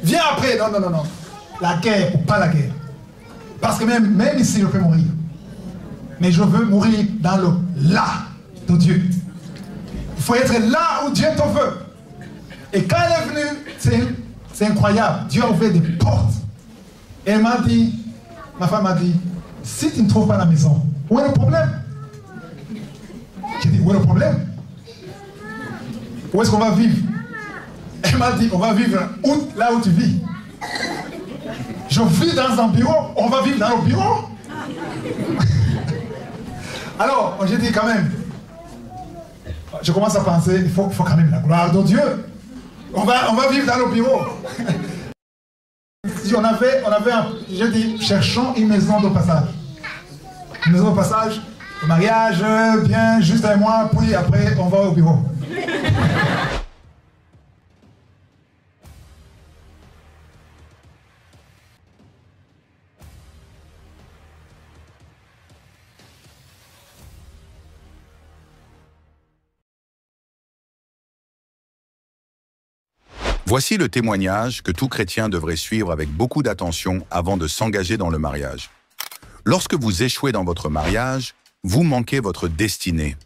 Viens après. Non, non, non, non. La guerre ou pas la guerre. Parce que même ici, je peux mourir. Mais je veux mourir dans le là de Dieu. Il faut être là où Dieu te veut. Et quand elle est venue, c'est incroyable. Dieu a ouvert des portes. Et elle m'a dit, ma femme m'a dit, si tu ne trouves pas la maison, où est le problème? J'ai dit, où est le problème? Où est-ce qu'on va vivre? Elle m'a dit, on va vivre là où tu vis. Je vis dans un bureau, on va vivre dans le bureau. Alors, j'ai dit quand même, je commence à penser, il faut quand même la gloire de Dieu. On va vivre dans le bureau. J'ai dit, cherchons une maison de passage. Une maison de passage, le mariage, bien, juste un mois, puis après, on va au bureau. Voici le témoignage que tout chrétien devrait suivre avec beaucoup d'attention avant de s'engager dans le mariage. Lorsque vous échouez dans votre mariage, vous manquez votre destinée.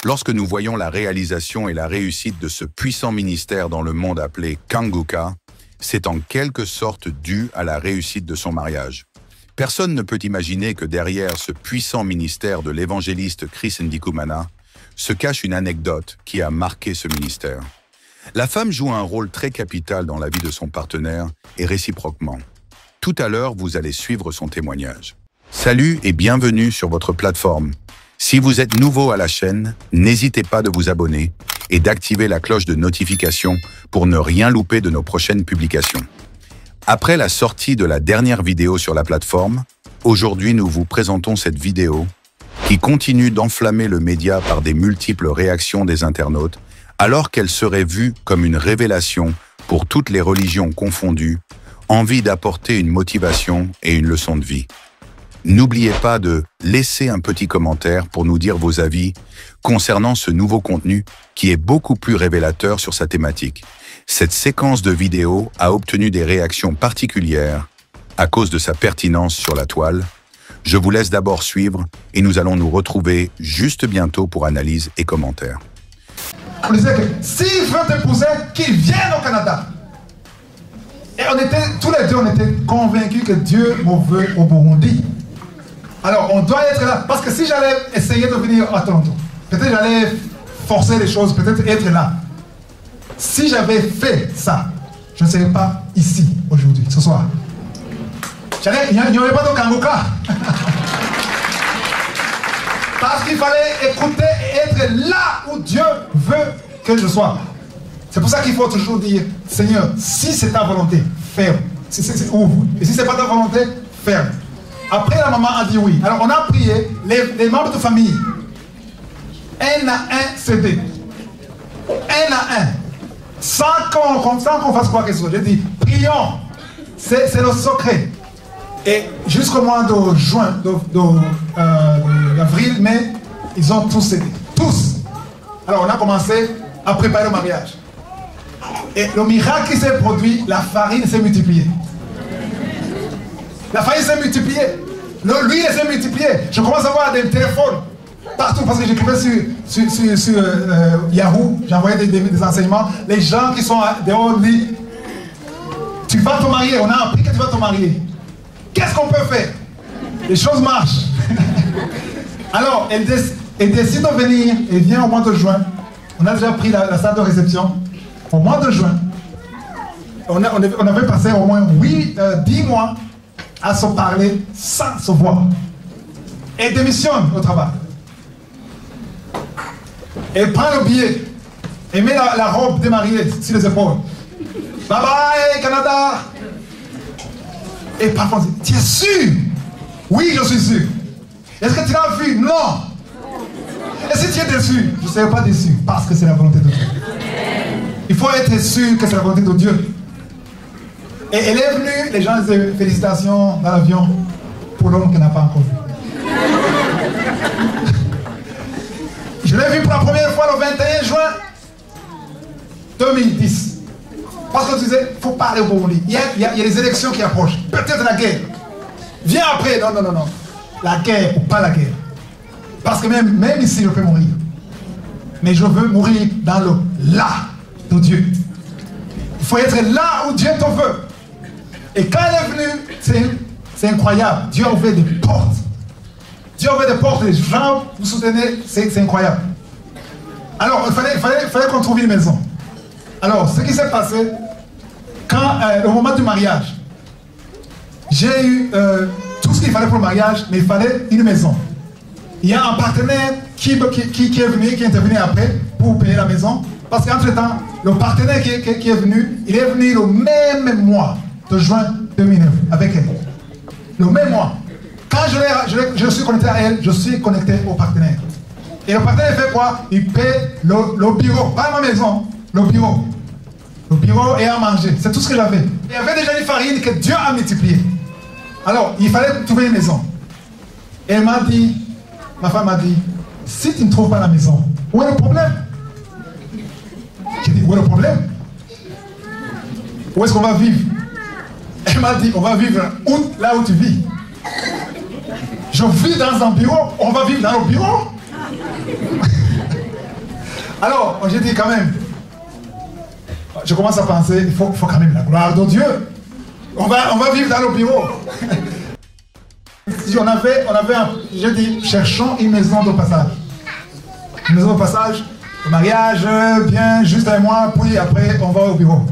Lorsque nous voyons la réalisation et la réussite de ce puissant ministère dans le monde appelé Kanguka, c'est en quelque sorte dû à la réussite de son mariage. Personne ne peut imaginer que derrière ce puissant ministère de l'évangéliste Chris Ndikumana se cache une anecdote qui a marqué ce ministère. La femme joue un rôle très capital dans la vie de son partenaire et réciproquement. Tout à l'heure, vous allez suivre son témoignage. Salut et bienvenue sur votre plateforme. Si vous êtes nouveau à la chaîne, n'hésitez pas de vous abonner et d'activer la cloche de notification pour ne rien louper de nos prochaines publications. Après la sortie de la dernière vidéo sur la plateforme, aujourd'hui nous vous présentons cette vidéo qui continue d'enflammer le média par des multiples réactions des internautes alors qu'elle serait vue comme une révélation pour toutes les religions confondues, envie d'apporter une motivation et une leçon de vie. N'oubliez pas de laisser un petit commentaire pour nous dire vos avis concernant ce nouveau contenu qui est beaucoup plus révélateur sur sa thématique. Cette séquence de vidéos a obtenu des réactions particulières à cause de sa pertinence sur la toile. Je vous laisse d'abord suivre et nous allons nous retrouver juste bientôt pour analyse et commentaires. On disait que s'il veut t'épouser, qu'il vienne au Canada. Et tous les deux, on était convaincus que Dieu me veut au Burundi. Alors, on doit être là. Parce que si j'allais essayer de venir à Toronto, peut-être j'allais forcer les choses, peut-être être là. Si j'avais fait ça, je ne serais pas ici aujourd'hui, ce soir. Il n'y aurait pas de Kanguka. Parce qu'il fallait écouter et être là où Dieu veut que je sois. C'est pour ça qu'il faut toujours dire, Seigneur, si c'est ta volonté, ferme. Et si ce n'est pas ta volonté, ferme. Après, la maman a dit oui. Alors, on a prié, les membres de famille, un à un CD. Un à un. Sans qu'on fasse quoi que ce soit. J'ai dit, prions. C'est le secret. Et jusqu'au mois de juin, d'avril, mai, ils ont tous cédé. Tous. Alors on a commencé à préparer le mariage. Et le miracle qui s'est produit, la farine s'est multipliée. La farine s'est multipliée. L'huile s'est multipliée. Je commence à voir des téléphones partout parce que j'écrivais sur Yahoo, j'envoyais des enseignements. Les gens qui sont dehors disent, tu vas te marier, on a appris que tu vas te marier. Qu'est-ce qu'on peut faire? Les choses marchent. Alors, elle décide de venir et vient au mois de juin. On a déjà pris la salle de réception. Au mois de juin, on avait passé au moins 10 mois à se parler sans se voir. Elle démissionne au travail. Elle prend le billet et met la robe démariée sur les épaules. Bye bye, Canada! Et parfois on dit, tu es sûr? Oui, je suis sûr. Est-ce que tu l'as vu? Non. Et si tu es déçu? Je ne serai pas déçu parce que c'est la volonté de Dieu. Il faut être sûr que c'est la volonté de Dieu. Et elle est venue, les gens disaient félicitations dans l'avion pour l'homme qu'elle n'a pas encore vu. Je l'ai vu pour la première fois le 21 juin 2010. Parce que tu disais, il ne faut pas aller au Burundi. Il y a des élections qui approchent. Peut-être la guerre. Viens après. Non, non, non, non. La guerre ou pas la guerre. Parce que même ici, je peux mourir. Mais je veux mourir dans le là de Dieu. Il faut être là où Dieu te veut. Et quand elle est venue, c'est incroyable. Dieu a ouvert des portes. Dieu a ouvert des portes. Les gens vous soutenez, c'est incroyable. Alors, il fallait qu'on trouve une maison. Alors, ce qui s'est passé, au moment du mariage, j'ai eu tout ce qu'il fallait pour le mariage, mais il fallait une maison. Il y a un partenaire qui est venu, qui est intervenu après pour payer la maison. Parce qu'entre-temps, le partenaire qui est venu, il est venu le même mois de juin 2009 avec elle. Le même mois. Quand je suis connecté à elle, je suis connecté au partenaire. Et le partenaire fait quoi? Il paie le bureau, pas ma maison, le bureau. Le bureau et à manger, c'est tout ce que j'avais. Il y avait déjà une farine que Dieu a multipliée. Alors, il fallait trouver une maison. Et elle m'a dit, ma femme m'a dit, si tu ne trouves pas la maison, où est le problème? J'ai dit, où est le problème? Où est-ce qu'on va vivre? Elle m'a dit, on va vivre là où tu vis. Je vis dans un bureau, on va vivre dans le bureau. Alors, j'ai dit quand même, je commence à penser, il faut quand même la gloire de Dieu. On va vivre dans le bureau. J'ai dit, cherchons une maison de passage. Une maison de passage, le mariage, bien, juste un mois, puis après, on va au bureau.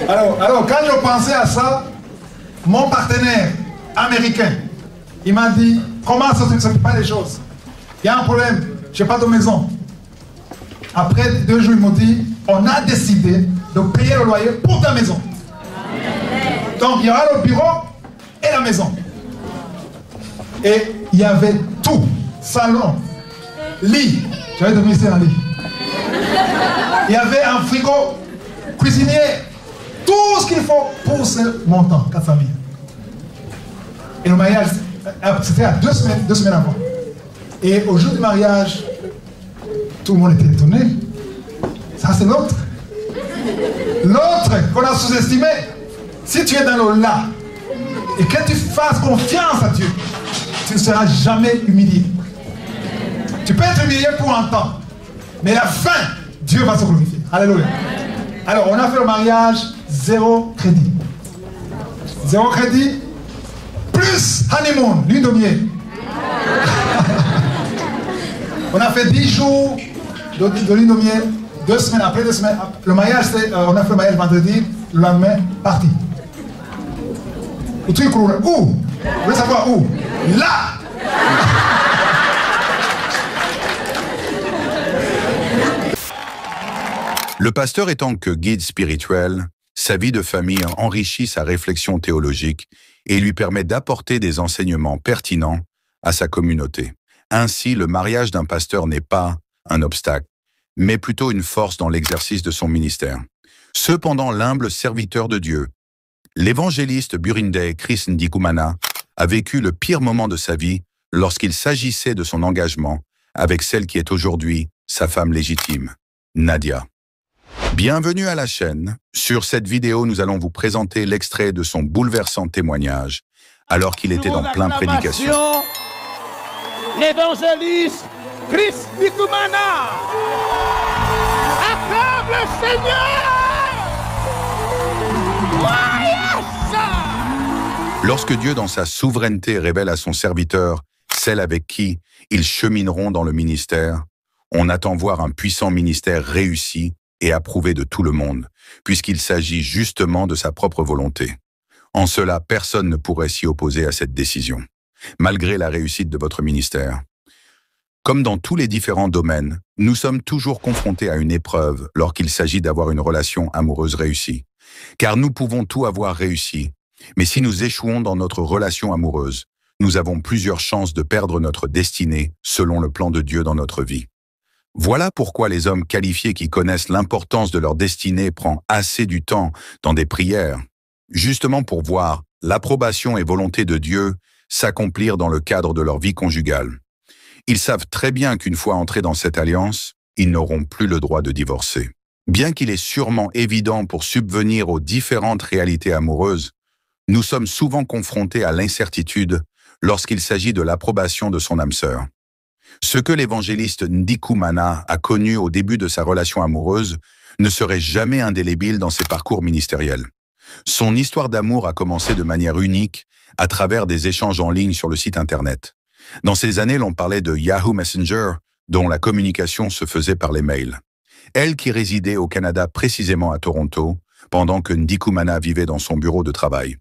Alors, quand je pensais à ça, mon partenaire américain, il m'a dit, comment ça ne se fait pas les choses? Il y a un problème, je n'ai pas de maison. Après 2 jours, ils m'ont dit, on a décidé de payer le loyer pour ta maison. Donc, il y aura le bureau et la maison. Et il y avait tout. Salon, lit. J'avais dormi ici en lit. Il y avait un frigo, cuisinier. Tout ce qu'il faut pour ce montant, 400 000. Et le mariage, c'était à 2 semaines avant. Et au jour du mariage, tout le monde était étonné. Ça, c'est l'autre. L'autre qu'on a sous-estimé. Si tu es dans le là, et que tu fasses confiance à Dieu, tu ne seras jamais humilié. Tu peux être humilié pour un temps, mais la fin, Dieu va se glorifier. Alléluia. Alors, on a fait le mariage, 0 crédit. 0 crédit, plus honeymoon, lune de miel. On a fait 10 jours de lune de miel, 2 semaines, après 2 semaines. Le mariage, on a fait le mariage vendredi, le lendemain, parti. Où? Vous voulez savoir où? Là! Le pasteur étant que guide spirituel, sa vie de famille enrichit sa réflexion théologique et lui permet d'apporter des enseignements pertinents à sa communauté. Ainsi, le mariage d'un pasteur n'est pas un obstacle, mais plutôt une force dans l'exercice de son ministère. Cependant, l'humble serviteur de Dieu, l'évangéliste burundais Chris Ndikumana, a vécu le pire moment de sa vie lorsqu'il s'agissait de son engagement avec celle qui est aujourd'hui sa femme légitime, Nadia. Bienvenue à la chaîne. Sur cette vidéo, nous allons vous présenter l'extrait de son bouleversant témoignage alors qu'il était en pleine prédication. L'évangéliste Chris Ndikumana. Acclame le Seigneur. Lorsque Dieu, dans sa souveraineté, révèle à son serviteur celle avec qui ils chemineront dans le ministère, on attend voir un puissant ministère réussi et approuvé de tout le monde, puisqu'il s'agit justement de sa propre volonté. En cela, personne ne pourrait s'y opposer à cette décision, malgré la réussite de votre ministère. Comme dans tous les différents domaines, nous sommes toujours confrontés à une épreuve lorsqu'il s'agit d'avoir une relation amoureuse réussie. Car nous pouvons tout avoir réussi, mais si nous échouons dans notre relation amoureuse, nous avons plusieurs chances de perdre notre destinée selon le plan de Dieu dans notre vie. Voilà pourquoi les hommes qualifiés qui connaissent l'importance de leur destinée prennent assez du temps dans des prières, justement pour voir l'approbation et volonté de Dieu s'accomplir dans le cadre de leur vie conjugale. Ils savent très bien qu'une fois entrés dans cette alliance, ils n'auront plus le droit de divorcer. Bien qu'il est sûrement évident pour subvenir aux différentes réalités amoureuses, nous sommes souvent confrontés à l'incertitude lorsqu'il s'agit de l'approbation de son âme sœur. Ce que l'évangéliste Ndikumana a connu au début de sa relation amoureuse ne serait jamais indélébile dans ses parcours ministériels. Son histoire d'amour a commencé de manière unique à travers des échanges en ligne sur le site Internet. Dans ces années, l'on parlait de Yahoo Messenger, dont la communication se faisait par les mails. Elle qui résidait au Canada précisément à Toronto, pendant que Ndikumana vivait dans son bureau de travail.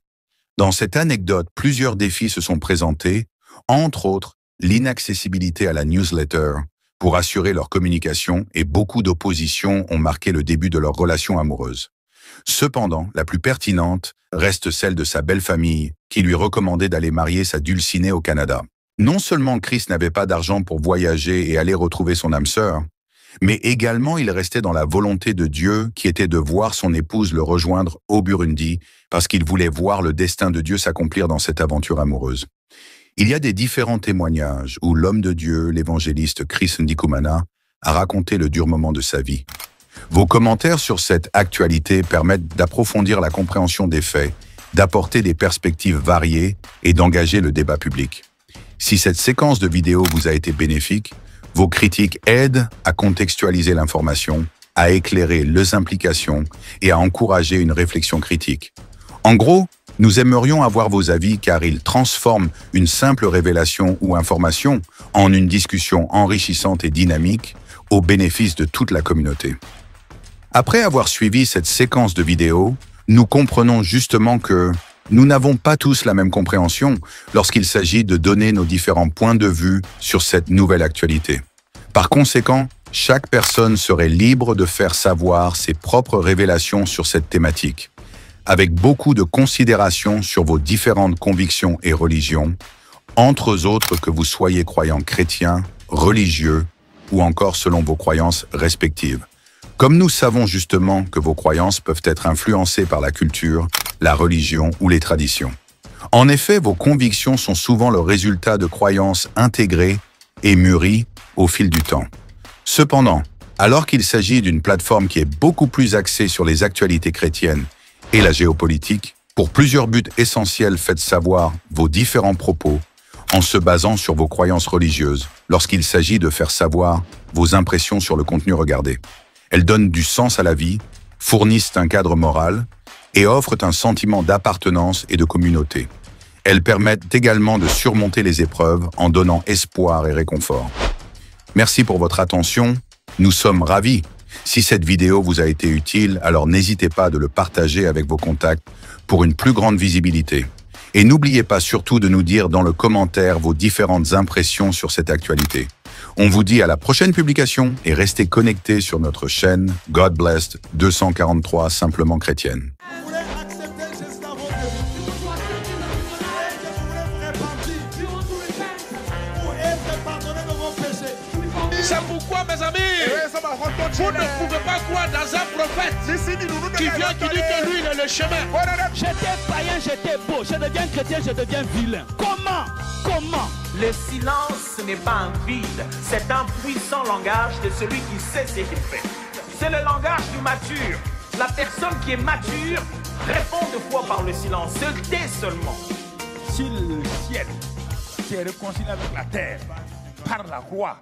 Dans cette anecdote, plusieurs défis se sont présentés, entre autres l'inaccessibilité à la newsletter pour assurer leur communication et beaucoup d'oppositions ont marqué le début de leur relation amoureuse. Cependant, la plus pertinente reste celle de sa belle famille qui lui recommandait d'aller marier sa dulcinée au Canada. Non seulement Chris n'avait pas d'argent pour voyager et aller retrouver son âme sœur, mais également il restait dans la volonté de Dieu qui était de voir son épouse le rejoindre au Burundi parce qu'il voulait voir le destin de Dieu s'accomplir dans cette aventure amoureuse. Il y a des différents témoignages où l'homme de Dieu, l'évangéliste Chris Ndikumana, a raconté le dur moment de sa vie. Vos commentaires sur cette actualité permettent d'approfondir la compréhension des faits, d'apporter des perspectives variées et d'engager le débat public. Si cette séquence de vidéos vous a été bénéfique, vos critiques aident à contextualiser l'information, à éclairer les implications et à encourager une réflexion critique. En gros, nous aimerions avoir vos avis car ils transforment une simple révélation ou information en une discussion enrichissante et dynamique au bénéfice de toute la communauté. Après avoir suivi cette séquence de vidéos, nous comprenons justement que nous n'avons pas tous la même compréhension lorsqu'il s'agit de donner nos différents points de vue sur cette nouvelle actualité. Par conséquent, chaque personne serait libre de faire savoir ses propres révélations sur cette thématique, avec beaucoup de considération sur vos différentes convictions et religions, entre autres que vous soyez croyant chrétien, religieux ou encore selon vos croyances respectives. Comme nous savons justement que vos croyances peuvent être influencées par la culture, la religion ou les traditions. En effet, vos convictions sont souvent le résultat de croyances intégrées et mûries au fil du temps. Cependant, alors qu'il s'agit d'une plateforme qui est beaucoup plus axée sur les actualités chrétiennes et la géopolitique, pour plusieurs buts essentiels, faites savoir vos différents propos en se basant sur vos croyances religieuses lorsqu'il s'agit de faire savoir vos impressions sur le contenu regardé. Elles donnent du sens à la vie, fournissent un cadre moral et offrent un sentiment d'appartenance et de communauté. Elles permettent également de surmonter les épreuves en donnant espoir et réconfort. Merci pour votre attention, nous sommes ravis. Si cette vidéo vous a été utile, alors n'hésitez pas de le partager avec vos contacts pour une plus grande visibilité. Et n'oubliez pas surtout de nous dire dans le commentaire vos différentes impressions sur cette actualité. On vous dit à la prochaine publication et restez connectés sur notre chaîne God Blessed 243 Simplement Chrétienne. C'est pourquoi, mes amis, vous ne pouvez pas croire dans un prophète qui vient, qui dit que lui, il est le chemin. J'étais païen, j'étais beau. Je deviens chrétien, je deviens vilain. Comment? Le silence, ce n'est pas un vide, c'est un puissant langage de celui qui sait ce qu'il fait. C'est le langage du mature. La personne qui est mature répond de fois par le silence, se tait seulement. Si le ciel s'est réconcilié avec la terre par la croix,